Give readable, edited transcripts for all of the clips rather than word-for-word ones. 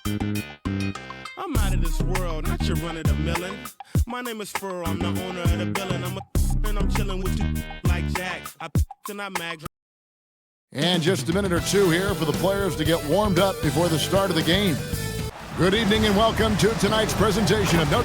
I'm out of this world, not your run of the millin'. My name is Furrow, I'm the owner of the building. And I'm chillin' with you like Jack. And I mag. And just a minute or two here for the players to get warmed up before the start of the game. Good evening and welcome to tonight's presentation of Note.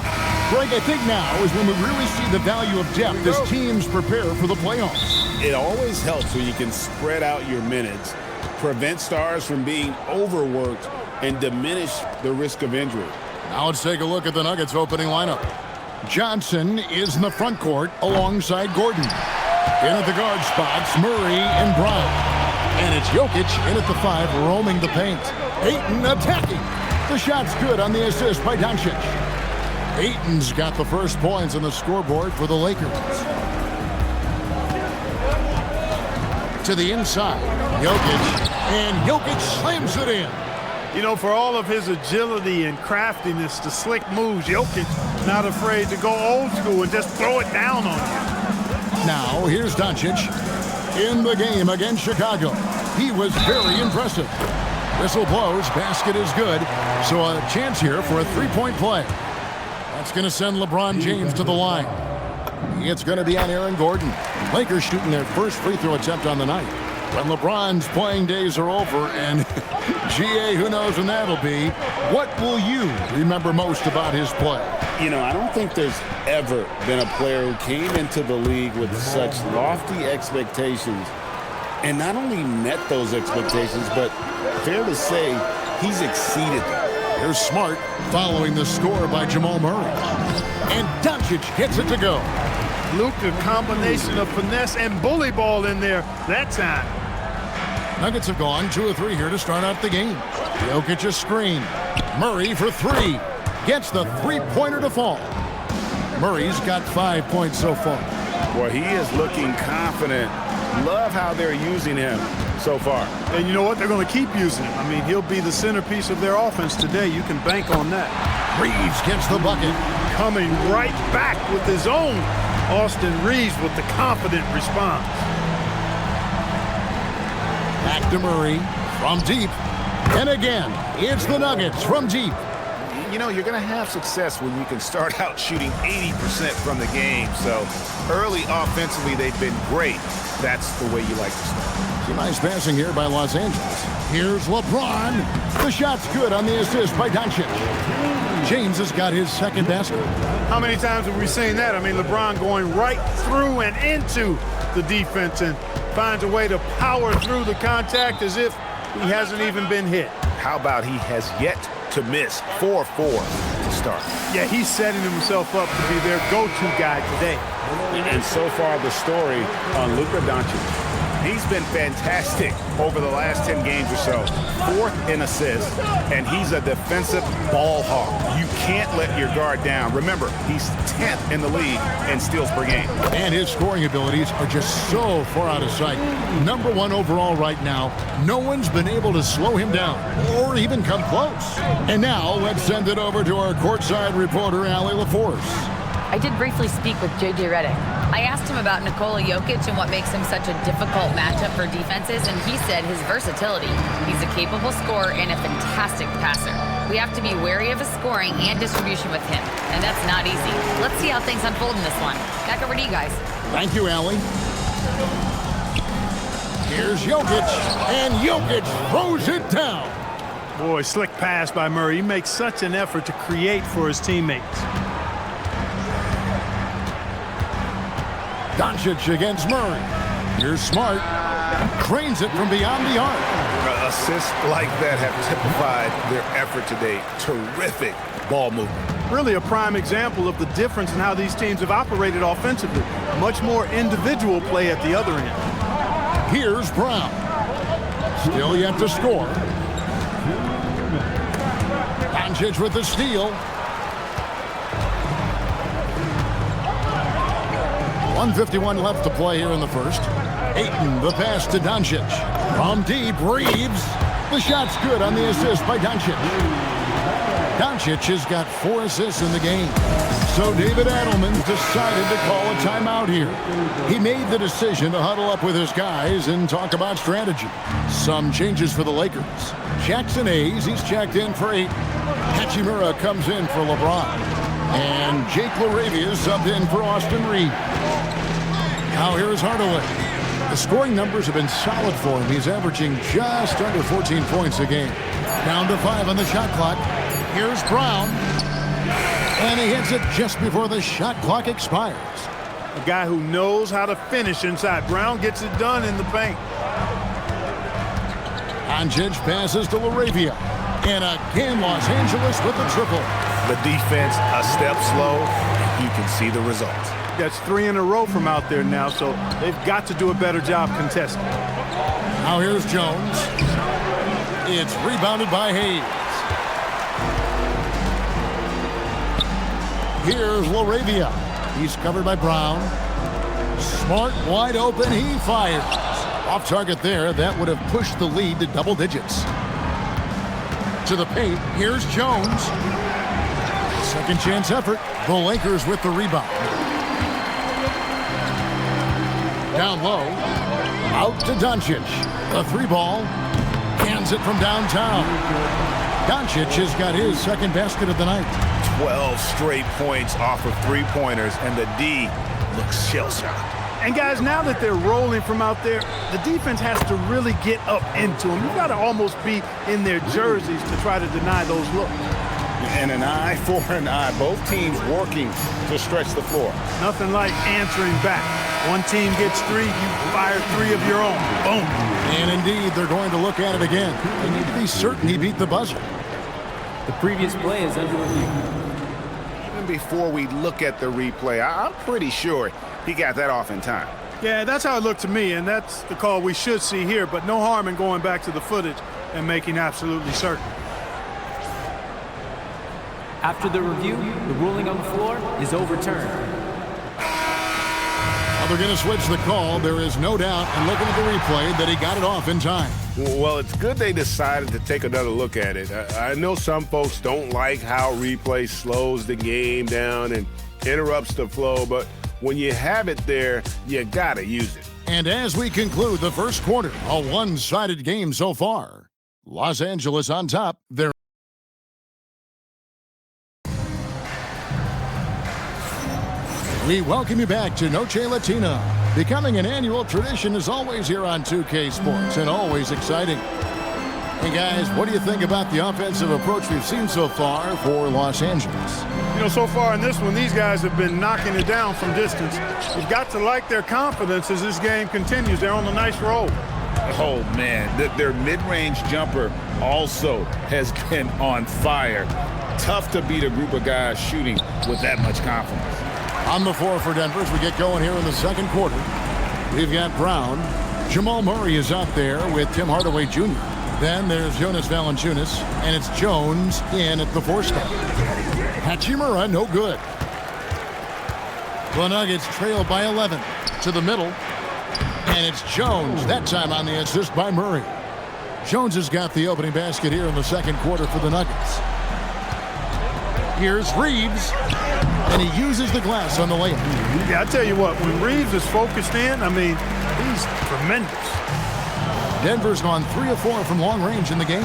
Greg, I think now is when we really see the value of depth as teams prepare for the playoffs. It always helps when you can spread out your minutes, prevent stars from being overworked, and diminish the risk of injury. Now let's take a look at the Nuggets opening lineup. Johnson is in the front court alongside Gordon. In at the guard spots, Murray and Brown. And it's Jokic in at the 5, roaming the paint. Ayton attacking. The shot's good on the assist by Doncic. Ayton's got the first points on the scoreboard for the Lakers. To the inside, Jokic. And Jokic slams it in. You know, for all of his agility and craftiness, the slick moves, Jokic not afraid to go old school and just throw it down on you. Now, here's Doncic in the game against Chicago. He was very impressive. Whistle blows, basket is good, so a chance here for a three-point play. That's going to send LeBron James to the line. It's going to be on Aaron Gordon. Lakers shooting their first free throw attempt on the night. When LeBron's playing days are over, and GA, who knows when that'll be, what will you remember most about his play? You know, I don't think there's ever been a player who came into the league with such lofty expectations and not only met those expectations, but fair to say, he's exceeded them. Here's Smart following the score by Jamal Murray. And Doncic gets it to go. Luke, a combination of finesse and bully ball in there that time. Nuggets have gone 2 of 3 here to start out the game. Jokic a screen. Murray for 3. Gets the three-pointer to fall. Murray's got 5 points so far. Boy, he is looking confident. Love how they're using him so far. And you know what? They're going to keep using him. I mean, he'll be the centerpiece of their offense today. You can bank on that. Reeves gets the bucket. Coming right back with his own. Austin Reeves with the confident response. Back to Murray from deep. And again, it's the Nuggets from deep. You know, you're going to have success when you can start out shooting 80% from the game. So early offensively, they've been great. That's the way you like to start. Some nice passing here by Los Angeles. Here's LeBron. The shot's good on the assist by Doncic. James has got his second basket. How many times have we seen that? I mean, LeBron going right through and into the defense and finds a way to power through the contact as if he hasn't even been hit. How about he has yet to miss 4-4 to start? Yeah, he's setting himself up to be their go-to guy today. And so far, the story on Luka Doncic. He's been fantastic over the last 10 games or so. 4th in assists, and he's a defensive ball hawk. You can't let your guard down. Remember, he's 10th in the league in steals per game. And his scoring abilities are just so far out of sight. Number 1 overall right now. No one's been able to slow him down or even come close. And now let's send it over to our courtside reporter, Allie LaForce. I did briefly speak with J.J. Redick. I asked him about Nikola Jokic and what makes him such a difficult matchup for defenses, and he said his versatility. He's a capable scorer and a fantastic passer. We have to be wary of his scoring and distribution with him, and that's not easy. Let's see how things unfold in this one. Back over to you guys. Thank you, Allie. Here's Jokic, and Jokic throws it down. Boy, slick pass by Murray. He makes such an effort to create for his teammates. Doncic against Murray. Here's Smart. Cranes it from beyond the arc. Assists like that have typified their effort today. Terrific ball movement. Really a prime example of the difference in how these teams have operated offensively. Much more individual play at the other end. Here's Brown. Still yet to score. Doncic with the steal. 1:51 left to play here in the first. Ayton, the pass to Doncic. From deep, Reeves. The shot's good on the assist by Doncic. Doncic has got 4 assists in the game. So David Adelman decided to call a timeout here. He made the decision to huddle up with his guys and talk about strategy. Some changes for the Lakers. Jackson Hayes, he's checked in for 8. Hachimura comes in for LeBron. And Jake LaRavia subbed in for Austin Reeves. Now here's Hardaway. The scoring numbers have been solid for him. He's averaging just under 14 points a game. Down to 5 on the shot clock. Here's Brown. And he hits it just before the shot clock expires. A guy who knows how to finish inside. Brown gets it done in the paint. Doncic passes to LaRavia. And again, Los Angeles with the triple. The defense a step slow. You can see the results. That's 3 in a row from out there now, so they've got to do a better job contesting. Now here's Jones. It's rebounded by Hayes. Here's LaRavia. He's covered by Brown. Smart, wide open, he fires. Off target there, that would have pushed the lead to double digits. To the paint, here's Jones. Second chance effort. The Lakers with the rebound. Down low. Out to Doncic. The 3-ball. Cans it from downtown. Doncic has got his second basket of the night. 12 straight points off of 3-pointers, and the D looks shell-shocked. And guys, now that they're rolling from out there, the defense has to really get up into them. You've got to almost be in their jerseys to try to deny those looks. And an eye for an eye. Both teams working to stretch the floor. Nothing like answering back. One team gets 3, you fire 3 of your own. Boom. And indeed, they're going to look at it again. They need to be certain he beat the buzzer. The previous play is under review. Even before we look at the replay, I'm pretty sure he got that off in time. Yeah, that's how it looked to me, and that's the call we should see here, but no harm in going back to the footage and making absolutely certain. After the review, the ruling on the floor is overturned. Now they're going to switch the call. There is no doubt, and looking at the replay, that he got it off in time. Well, it's good they decided to take another look at it. I know some folks don't like how replay slows the game down and interrupts the flow, but when you have it there, you got to use it. And as we conclude the first quarter, a one-sided game so far. Los Angeles on top. They're We welcome you back to Noche Latina. Becoming an annual tradition is always here on 2K Sports and always exciting. Hey guys, what do you think about the offensive approach we've seen so far for Los Angeles? You know, so far in this one, these guys have been knocking it down from distance. You've got to like their confidence as this game continues. They're on a nice roll. Oh, man, their mid-range jumper also has been on fire. Tough to beat a group of guys shooting with that much confidence. On the floor for Denver as we get going here in the second quarter. We've got Brown. Jamal Murray is out there with Tim Hardaway Jr. Then there's Jonas Valanciunas, and it's Jones in at the 4-spot. Hachimura, no good. The Nuggets trail by 11 to the middle, and it's Jones, that time on the assist by Murray. Jones has got the opening basket here in the second quarter for the Nuggets. Here's Reeves, and he uses the glass on the layup. Yeah, I tell you what, when Reeves is focused in, I mean, he's tremendous. Denver's gone 3 of 4 from long range in the game.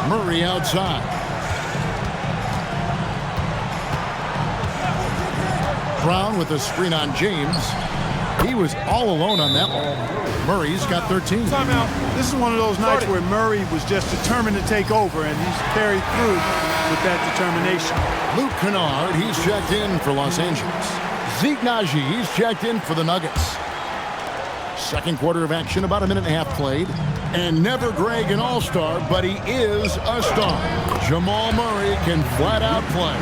Murray outside. Brown with a screen on James. He was all alone on that one. Murray's got 13. Timeout. This is one of those nights where Murray was just determined to take over, and he's carried through with that determination. Luke Kennard, he's checked in for Los Angeles. Zeke Naji, he's checked in for the Nuggets. Second quarter of action, about a minute and a half played. And never Greg an all-star, but he is a star. Jamal Murray can flat out play.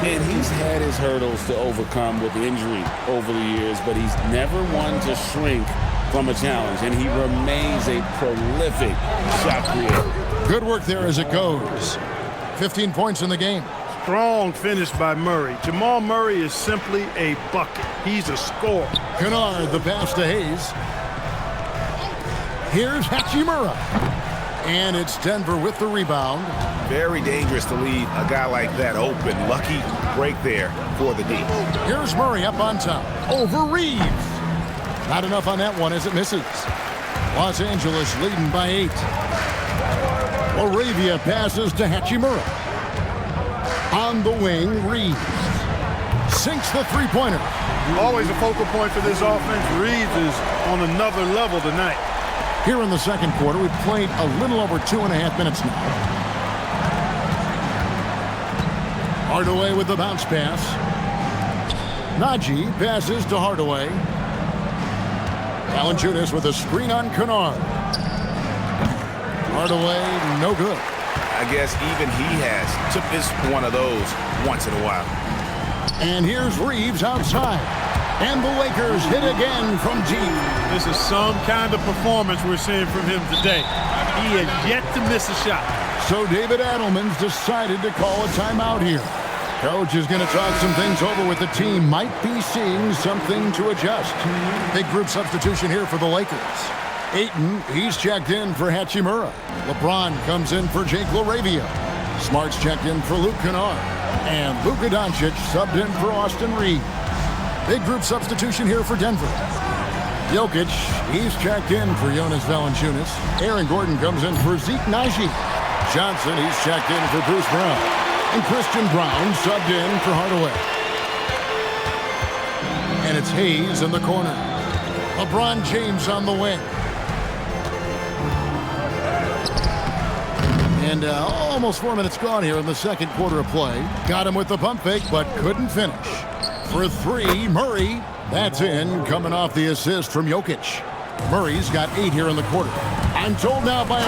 And he's had his hurdles to overcome with injury over the years, but he's never one to shrink from a challenge, and he remains a prolific shot creator. Good work there as it goes. 15 points in the game. Strong finish by Murray. Jamal Murray is simply a bucket. He's a scorer. Kennard, the pass to Hayes. Here's Hachimura. And it's Denver with the rebound. Very dangerous to leave a guy like that open. Lucky break there for the D. Here's Murray up on top. Over Reeves. Not enough on that one as it misses. Los Angeles leading by 8. Laravia passes to Hachimura. On the wing, Reeves sinks the three-pointer. Always a focal point for this offense. Reeves is on another level tonight. Here in the second quarter, we've played a little over 2.5 minutes now. Hardaway with the bounce pass. Najee passes to Hardaway. Valanciunas with a screen on Kennard. Hardaway, no good. I guess even he has to miss one of those once in a while. And here's Reeves outside. And the Lakers hit again from deep. This is some kind of performance we're seeing from him today. He has yet to miss a shot. So David Adelman's decided to call a timeout here. Coach is going to talk some things over with the team. Might be seeing something to adjust. Big group substitution here for the Lakers. Ayton, he's checked in for Hachimura. LeBron comes in for Jake LaRavia. Smart's checked in for Luke Kennard. And Luka Doncic subbed in for Austin Reeves. Big group substitution here for Denver. Jokic, he's checked in for Jonas Valanciunas. Aaron Gordon comes in for Zeke Naji. Johnson, he's checked in for Bruce Brown. And Christian Brown subbed in for Hardaway. And it's Hayes in the corner. LeBron James on the wing. And almost 4 minutes gone here in the second quarter of play. Got him with the pump fake, but couldn't finish. For three, Murray. That's in, coming off the assist from Jokic. Murray's got 8 here in the quarter. I'm told now by a...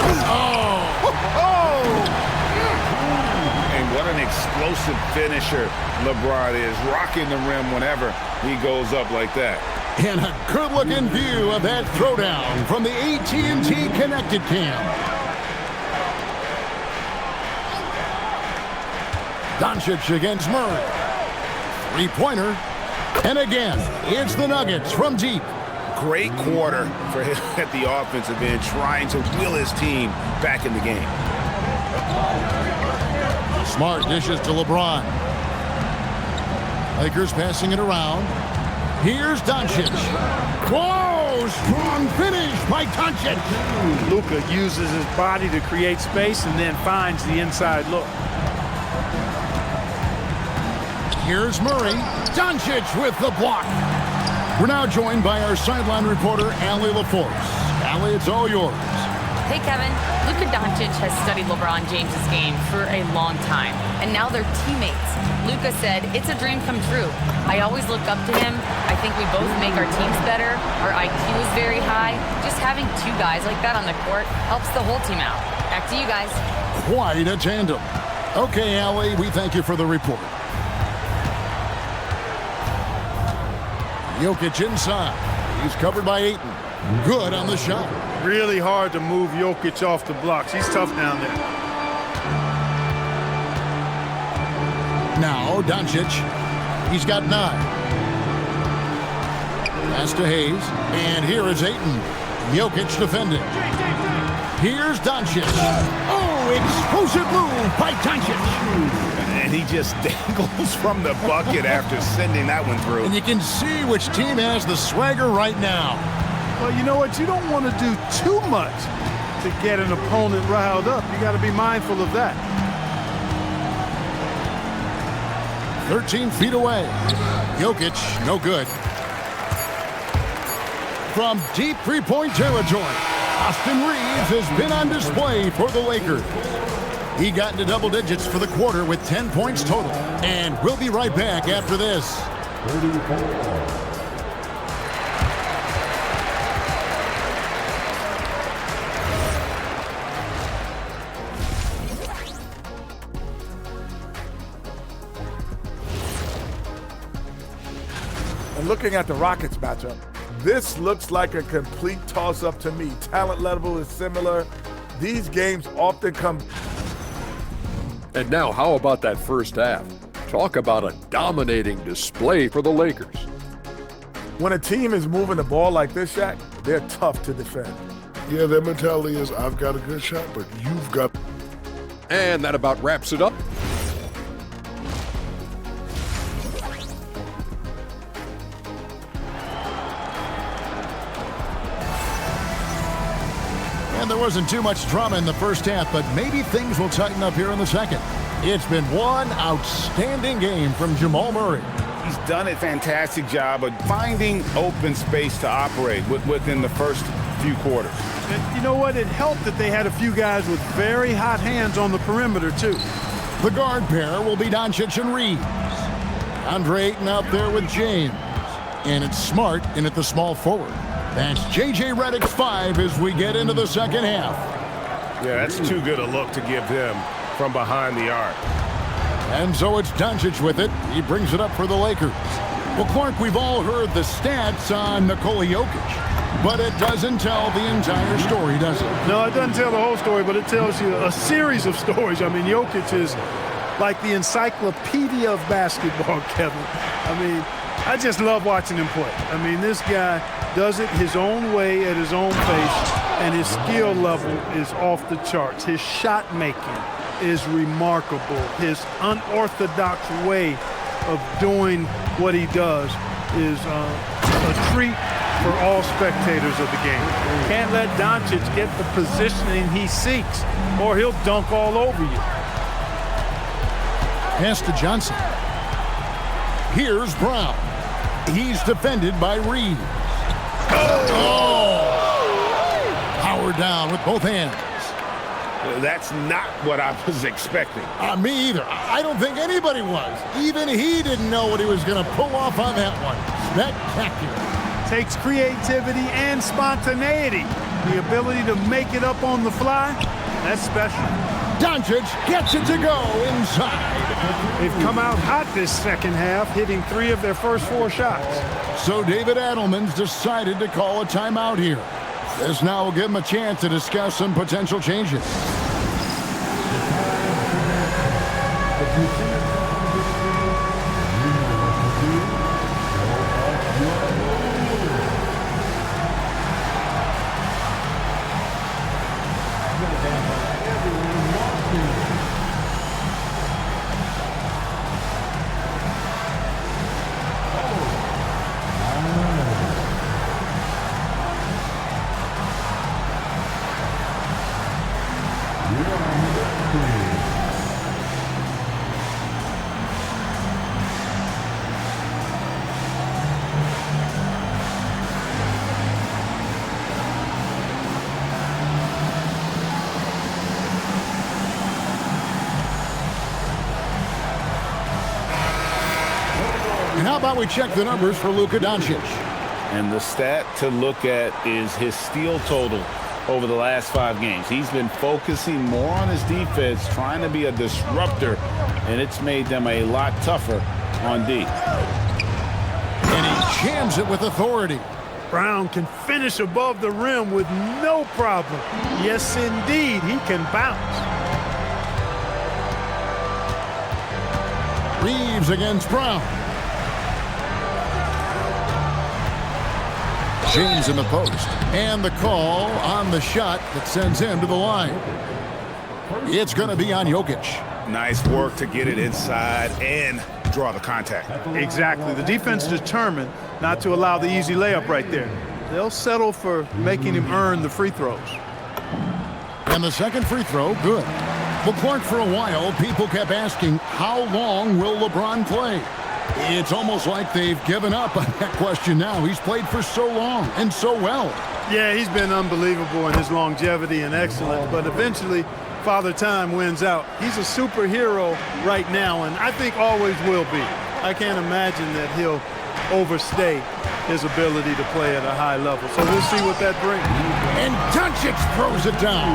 And what an explosive finisher LeBron is, rocking the rim whenever he goes up like that. And a good-looking view of that throwdown from the AT&T Connected Cam. Doncic against Murray. Three-pointer. And again, it's the Nuggets from deep. Great quarter for him at the offensive end, trying to will his team back in the game. Smart dishes to LeBron. Lakers passing it around. Here's Doncic. Whoa! Strong finish by Doncic. Luka uses his body to create space and then finds the inside look. Here's Murray. Doncic with the block. We're now joined by our sideline reporter, Allie LaForce. Allie, it's all yours. Hey, Kevin. Luka Doncic has studied LeBron James' game for a long time, and now they're teammates. Luka said, "It's a dream come true. I always look up to him. I think we both make our teams better. Our IQ is very high. Just having two guys like that on the court helps the whole team out." Back to you guys. Quite a tandem. Okay, Allie, we thank you for the report. Jokic inside. He's covered by Ayton. Good on the shot. Really hard to move Jokic off the blocks. He's tough down there. Now, Doncic. He's got 9. Pass to Hayes. And here is Ayton. Jokic defending. Here's Doncic. Oh, explosive move by Doncic. And he just dangles from the bucket after sending that one through. And you can see which team has the swagger right now. Well, you know what? You don't want to do too much to get an opponent riled up. You got to be mindful of that. 13 feet away. Jokic, no good. From deep three-point territory, Austin Reeves has been on display for the Lakers. He got into double digits for the quarter with 10 points total. And we'll be right back after this. And looking at the Rockets matchup, this looks like a complete toss-up to me. Talent level is similar. These games often come... And now, how about that first half? Talk about a dominating display for the Lakers. When a team is moving the ball like this, Shaq, they're tough to defend. Yeah, their mentality is, I've got a good shot, but you've got... And that about wraps it up. wasn't too much drama in the first half, but maybe things will tighten up here in the second. It's been one outstanding game from Jamal Murray. He's done a fantastic job of finding open space to operate within the first few quarters. And you know what? It helped that they had a few guys with very hot hands on the perimeter, too. The guard pair will be Doncic and Reeves. Andre Ayton out there with James. And it's Smart in at the small forward. That's J.J. Redick's 5 as we get into the second half. Yeah, that's too good a look to give them from behind the arc. And so it's Doncic with it. He brings it up for the Lakers. Well, Clark, we've all heard the stats on Nikola Jokic, but it doesn't tell the entire story, does it? No, it doesn't tell the whole story, but it tells you a series of stories. I mean, Jokic is like the encyclopedia of basketball, Kevin. I mean, I just love watching him play. I mean, this guy does it his own way at his own pace, and his skill level is off the charts. His shot making is remarkable. His unorthodox way of doing what he does is a treat for all spectators of the game. Can't let Doncic get the positioning he seeks, or he'll dunk all over you. Pass to Johnson. Here's Brown. He's defended by Reeves. Oh! Power down with both hands. That's not what I was expecting. Me either. I don't think anybody was. Even he didn't know what he was going to pull off on that one. Spectacular. Takes creativity and spontaneity. The ability to make it up on the fly, that's special. Doncic gets it to go inside. They've come out hot this second half, hitting 3 of their first 4 shots. So David Adelman's decided to call a timeout here. This now will give him a chance to discuss some potential changes. And how about we check the numbers for Luka Doncic? And the stat to look at is his steal total over the last 5 games. He's been focusing more on his defense, trying to be a disruptor, and it's made them a lot tougher on D. And he jams it with authority. Brown can finish above the rim with no problem. Yes, indeed, he can bounce. Reeves against Brown. James in the post. And the call on the shot that sends him to the line. It's going to be on Jokic. Nice work to get it inside and draw the contact. Exactly. The defense determined not to allow the easy layup right there. They'll settle for making him earn the free throws. And the second free throw, good. Well, Clark, for a while, people kept asking, how long will LeBron play? It's almost like they've given up on that question now. He's played for so long and so well. Yeah, he's been unbelievable in his longevity and excellence, but eventually Father Time wins out. He's a superhero right now, and I think always will be. I can't imagine that he'll overstay his ability to play at a high level. So we'll see what that brings. And Doncic throws it down.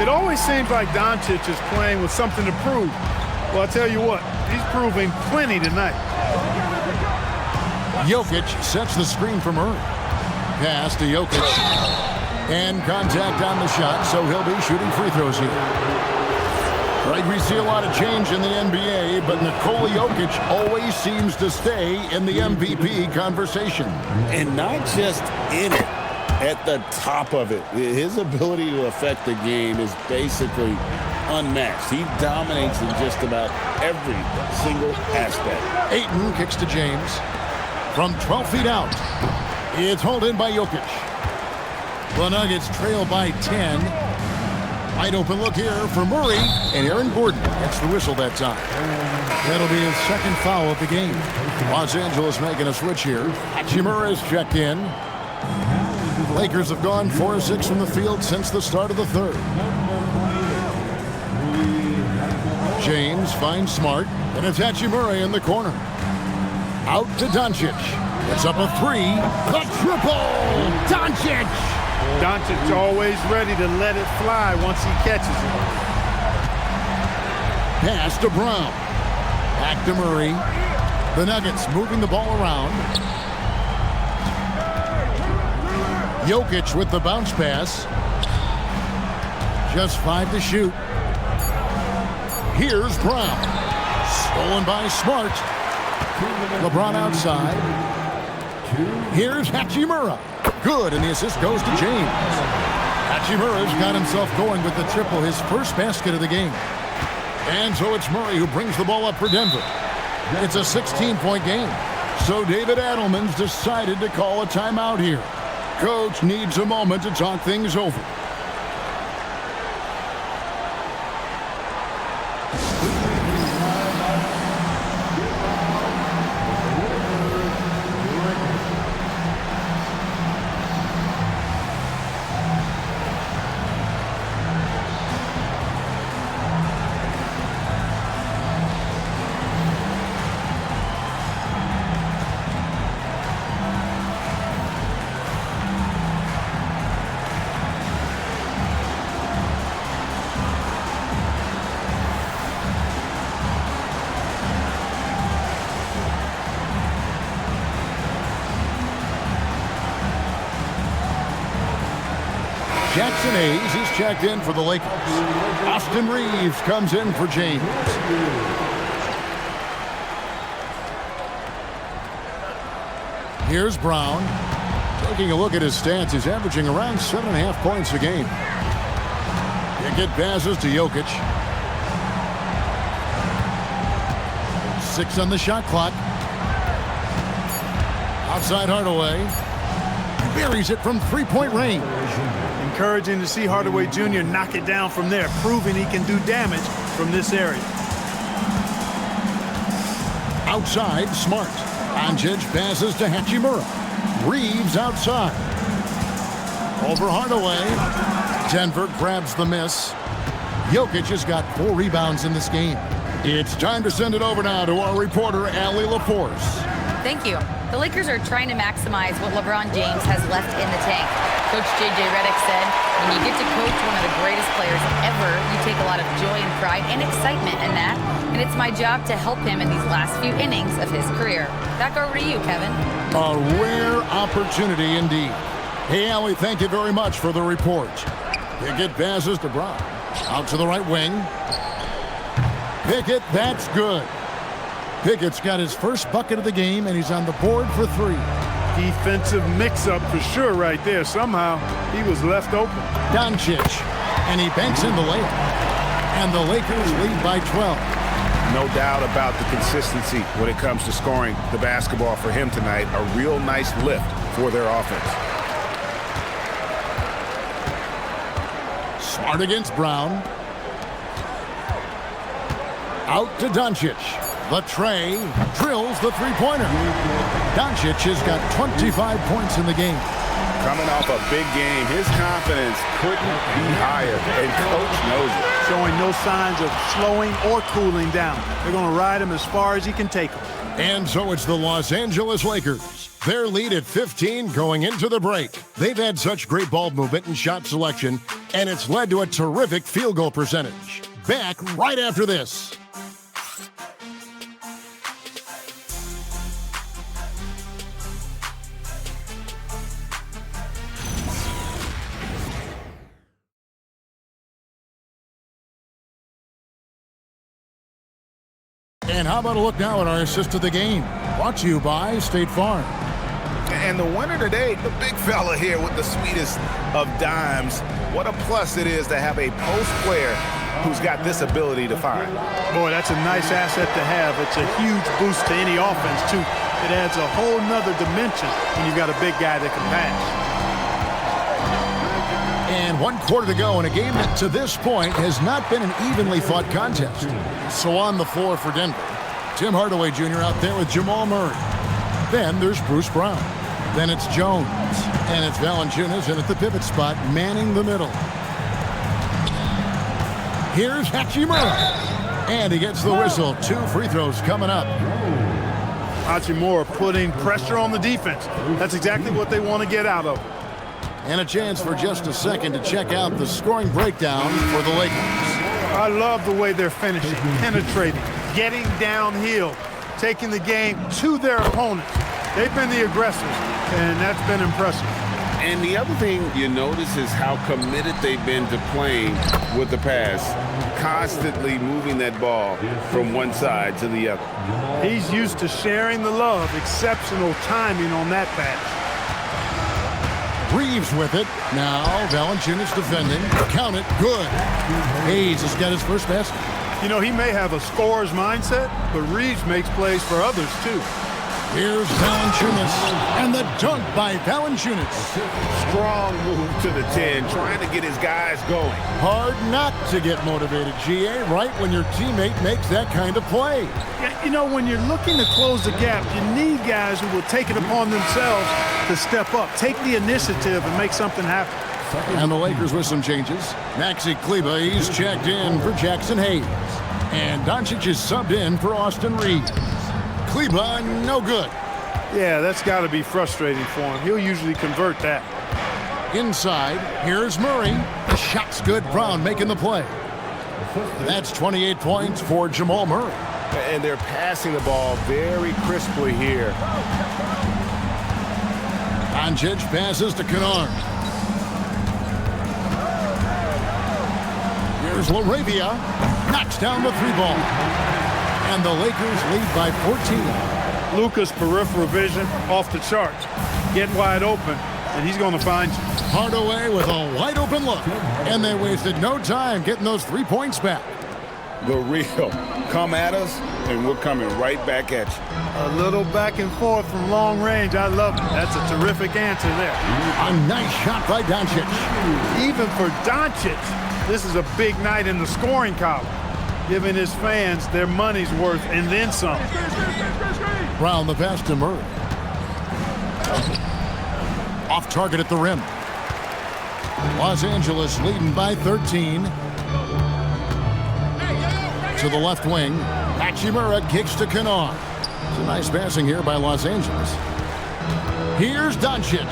It always seems like Doncic is playing with something to prove. Well, I'll tell you what, he's proving plenty tonight. Jokic sets the screen for Murray. Pass to Jokic. And contact on the shot, so he'll be shooting free throws here. Right, we see a lot of change in the NBA, but Nikola Jokic always seems to stay in the MVP conversation. And not just in it, at the top of it. His ability to affect the game is basically unmatched. He dominates in just about every single aspect. Ayton kicks to James. From 12 feet out, it's hauled in by Jokic. The Nuggets trail by 10. Wide open look here for Murray, and Aaron Gordon gets the whistle that time. That'll be his second foul of the game. Los Angeles making a switch here. Hachimura's checked in. Lakers have gone 4 of 6 from the field since the start of the third. James finds Smart, and it's Hachimura in the corner. Out to Doncic. It's up a 3. The triple! Doncic! Doncic always ready to let it fly once he catches it. Pass to Brown. Back to Murray. The Nuggets moving the ball around. Jokic with the bounce pass. Just 5 to shoot. Here's Brown. Stolen by Smart. LeBron outside. Here's Hachimura. Good, and the assist goes to James. Hachimura's got himself going with the triple, his first basket of the game. And so it's Murray who brings the ball up for Denver. It's a 16-point game. So David Adelman's decided to call a timeout here. Coach needs a moment to talk things over. Jackson Hayes is checked in for the Lakers. Austin Reeves comes in for James. Here's Brown. Taking a look at his stats, he's averaging around 7.5 points a game. Pickett passes to Jokic. 6 on the shot clock. Outside Hardaway. Buries it from three-point range. Encouraging to see Hardaway Jr. knock it down from there, proving he can do damage from this area. Outside, Smart. Doncic passes to Hachimura. Reeves outside. Over Hardaway. Denver grabs the miss. Jokic has got 4 rebounds in this game. It's time to send it over now to our reporter, Allie LaForce. Thank you. The Lakers are trying to maximize what LeBron James has left in the tank. Coach J.J. Redick said, when you get to coach one of the greatest players ever, you take a lot of joy and pride and excitement in that. And it's my job to help him in these last few innings of his career. Back over to you, Kevin. A rare opportunity indeed. Hey, Allie, thank you very much for the report. Pickett passes to Brown. Out to the right wing. Pickett, that's good. Pickett's got his first bucket of the game, and he's on the board for 3. Defensive mix-up for sure right there. Somehow, he was left open. Doncic, and he banks in the layup. And the Lakers lead by 12. No doubt about the consistency when it comes to scoring the basketball for him tonight. A real nice lift for their offense. Smart against Brown. Out to Doncic. The tray drills the three-pointer. Doncic has got 25 points in the game. Coming off a big game, his confidence couldn't be higher, and Coach knows it. Showing no signs of slowing or cooling down. They're going to ride him as far as he can take him. And so it's the Los Angeles Lakers. Their lead at 15 going into the break. They've had such great ball movement and shot selection, and it's led to a terrific field goal percentage. Back right after this. And how about a look now at our assist of the game? Brought to you by State Farm. And the winner today, the big fella here with the sweetest of dimes. What a plus it is to have a post player who's got this ability to find. Boy, that's a nice asset to have. It's a huge boost to any offense, too. It adds a whole nother dimension when you've got a big guy that can pass. And 1 quarter to go in a game that to this point has not been an evenly fought contest. So on the floor for Denver, Tim Hardaway Jr. out there with Jamal Murray. Then there's Bruce Brown. Then it's Jones. And it's Valanciunas in at the pivot spot, manning the middle. Here's Hachimura. And he gets the whistle. 2 free throws coming up. Hachimura putting pressure on the defense. That's exactly what they want to get out of. And a chance for just a second to check out the scoring breakdown for the Lakers. I love the way they're finishing, penetrating, getting downhill, taking the game to their opponents. They've been the aggressors, and that's been impressive. And the other thing you notice is how committed they've been to playing with the pass, constantly moving that ball from one side to the other. He's used to sharing the love, exceptional timing on that pass. Reeves with it. Now Valanciunas defending. Count it. Good. Hayes has got his first basket. You know, he may have a scorer's mindset, but Reeves makes plays for others, too. Here's Valanciunas. And the dunk by Valanciunas. Strong move to the 10, trying to get his guys going. Hard not to get motivated, GA, right when your teammate makes that kind of play. Yeah, you know, when you're looking to close the gap, you need guys who will take it upon themselves to step up, take the initiative, and make something happen. And the Lakers with some changes. Maxi Kleber, he's checked in for Jackson Hayes. And Doncic is subbed in for Austin Reeves. Kleber, no good. Yeah, that's got to be frustrating for him. He'll usually convert that. Inside, here's Murray. The shot's good. Brown making the play. That's 28 points for Jamal Murray. And they're passing the ball very crisply here. Doncic passes to Kennard. Here's LaRavia. Knocks down the 3-ball. And the Lakers lead by 14. Luka's peripheral vision off the charts. Get wide open, and he's going to find you. Hardaway with a wide-open look. And they wasted no time getting those 3 points back. The real. Come at us, and we're coming right back at you. A little back and forth from long range. I love it. That's a terrific answer there. A nice shot by Doncic. Even for Doncic, this is a big night in the scoring column, giving his fans their money's worth and then some. Brown the pass to Murray. Off target at the rim. Los Angeles leading by 13. To the left wing. Hachimura kicks to Kennard. It's a nice passing here by Los Angeles. Here's Doncic.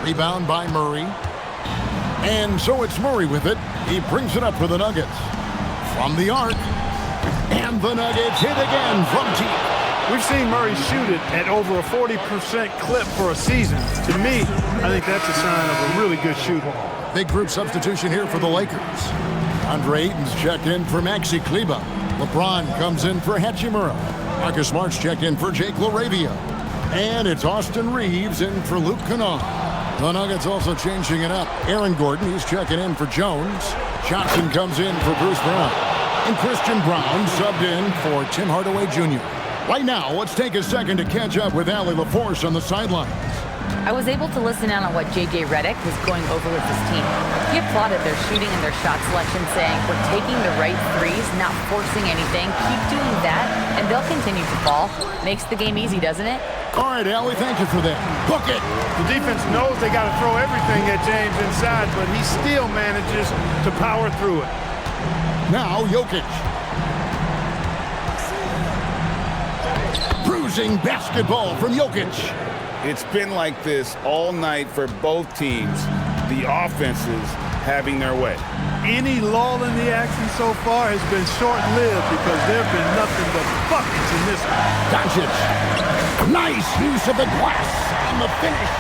Rebound by Murray. And so it's Murray with it. He brings it up for the Nuggets. From the arc. And the Nuggets hit again from deep. We've seen Murray shoot it at over a 40% clip for a season. To me, I think that's a sign of a really good shooter. Big group substitution here for the Lakers. Andre Ayton's checked in for Maxi Kleber. LeBron comes in for Hachimura. Marcus Smart's checked in for Jake LaRavia. And it's Austin Reeves in for Luke Kennard. The Nuggets also changing it up. Aaron Gordon, he's checking in for Jones. Johnson comes in for Bruce Brown. And Christian Brown subbed in for Tim Hardaway Jr. Right now, let's take a second to catch up with Allie LaForce on the sidelines. I was able to listen in on what J.J. Redick was going over with his team. He applauded their shooting and their shot selection, saying, "We're taking the right threes, not forcing anything. Keep doing that, and they'll continue to fall." Makes the game easy, doesn't it? All right, Allie, thank you for that. Book it. The defense knows they got to throw everything at James inside, but he still manages to power through it. Now, Jokic. Bruising basketball from Jokic. It's been like this all night for both teams. The offenses having their way. Any lull in the action so far has been short-lived because there have been nothing but buckets in this one. Doncic. Nice use of the glass on the finish.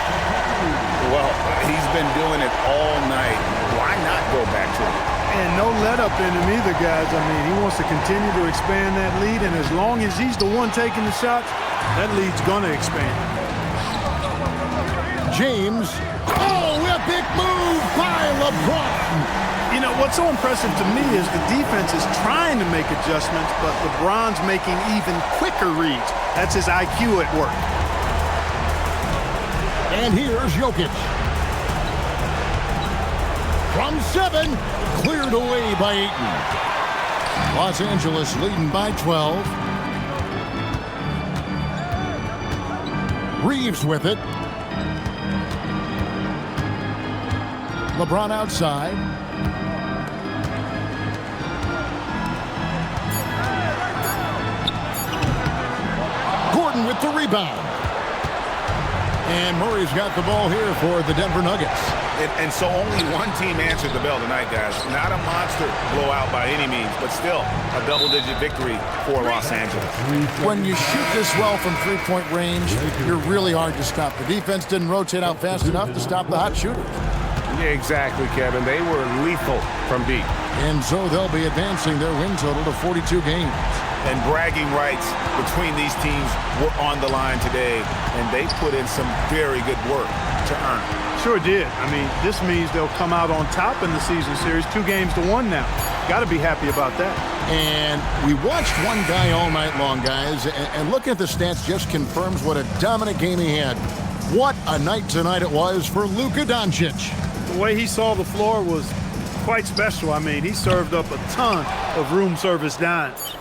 Well, he's been doing it all night. Why not go back to it? And no let-up in him either, guys. I mean, he wants to continue to expand that lead, and as long as he's the one taking the shots, that lead's going to expand. James. Oh, epic move by LeBron. You know, what's so impressive to me is the defense is trying to make adjustments, but LeBron's making even quicker reads. That's his IQ at work. And here's Jokic. from 7. Cleared away by Ayton. Los Angeles leading by 12. Reeves with it. LeBron outside. Gordon with the rebound. And Murray's got the ball here for the Denver Nuggets. And so only one team answered the bell tonight, guys. Not a monster blowout by any means, but still a double-digit victory for Los Angeles. When you shoot this well from three-point range, you're really hard to stop. The defense didn't rotate out fast enough to stop the hot shooters. Yeah, exactly, Kevin. They were lethal from deep. And so they'll be advancing their win total to 42 games. And bragging rights between these teams were on the line today, and they put in some very good work to earn it. Sure did. I mean, this means they'll come out on top in the season series, 2-1 now. Got to be happy about that. And we watched one guy all night long, guys, and looking at the stats just confirms what a dominant game he had. What a night tonight it was for Luka Doncic. The way he saw the floor was quite special. I mean, he served up a ton of room service dimes.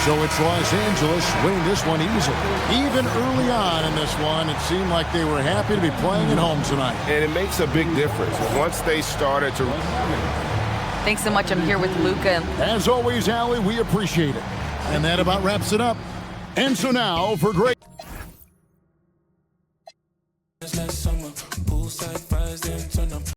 So it's Los Angeles winning this one easily. Even early on in this one, it seemed like they were happy to be playing at home tonight. And it makes a big difference. Once they started to... Thanks so much. I'm here with Luka. As always, Allie, we appreciate it. And that about wraps it up. And so now for great...